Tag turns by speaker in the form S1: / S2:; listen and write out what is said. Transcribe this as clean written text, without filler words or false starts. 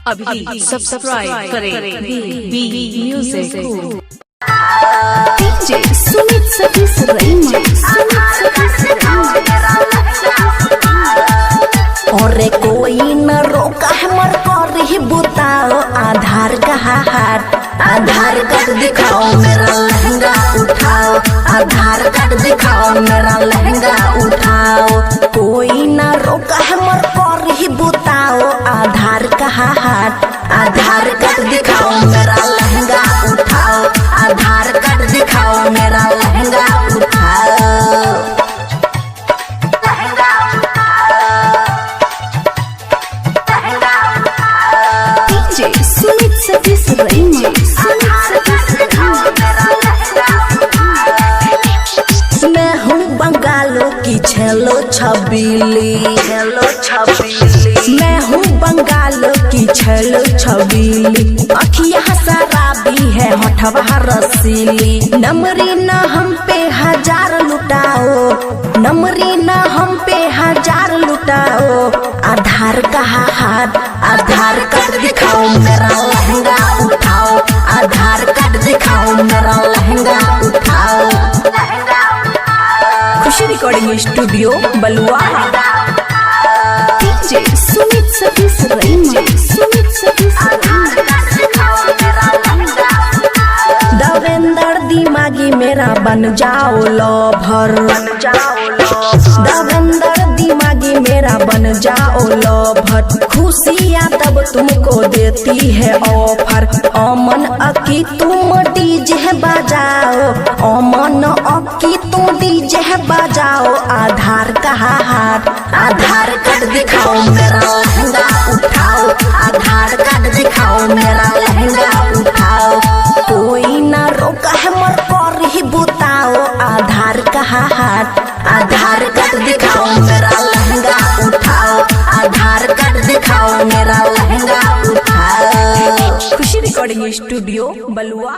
S1: अभी सब्सक्राइब करें B music को।
S2: डीजे सुमित सतीश रईमा और कोई न रोका है मर कर ही बुताओ आधार का हाथ। आधार कार्ड दिखाओ मेरा लहंगा उठाओ, आधार कार्ड दिखाओ मेरा लहंगा उठाओ। कोई न रोका है मर कर ही बुताओ आधार का हाथ। आधार कार्ड दिखाओ मेरा लहंगा उठाओ, आधार कार्ड दिखाओ मेरा लहंगा उठाओ। डीजे सुमित सतीश रईमा मैं हूँ बंगालों की छेलो छबीली, मैं हूँ बंगालों की छेलो छबीली। अखियाँ शराबी है होठवा रसीली। नमरी न हम पे हजार लुटाओ, नमरी न हम पे हजार लुटाओ। आधार का हाथ, आधार कार्ड दिखाओ मेरा लहंगा उठाओ, आधार कार्ड दिखाओ मेरा लहंगा उठाओ। खुशी रिकॉर्डिंग स्टूडियो बलुआ। डीजे सुमित सतीश रईमा देवेंद्र दिमागी मेरा बन जाओ लवर, देवेंद्र दिमागी मेरा बन जाओ लवर। खुशियाँ तब तुमको देती है ऑफर। अमन अकी तुम डीजे बजाओ, अमन अकी तुम डीजे बजाओ। आधार का हाथ, आधार कार्ड दिखाओ मेरा लहंगा उठाओ, आधार कार्ड दिखाओ मेरा लहंगा उठाओ। कोई ना रोका है मर कर ही बुताओ आधार का हाथ। आधार कार्ड दिखाओ मेरा लहंगा उठाओ, आधार कार्ड दिखाओ मेरा लहंगा उठाओ। खुशी रिकॉर्डिंग स्टूडियो बलुआ।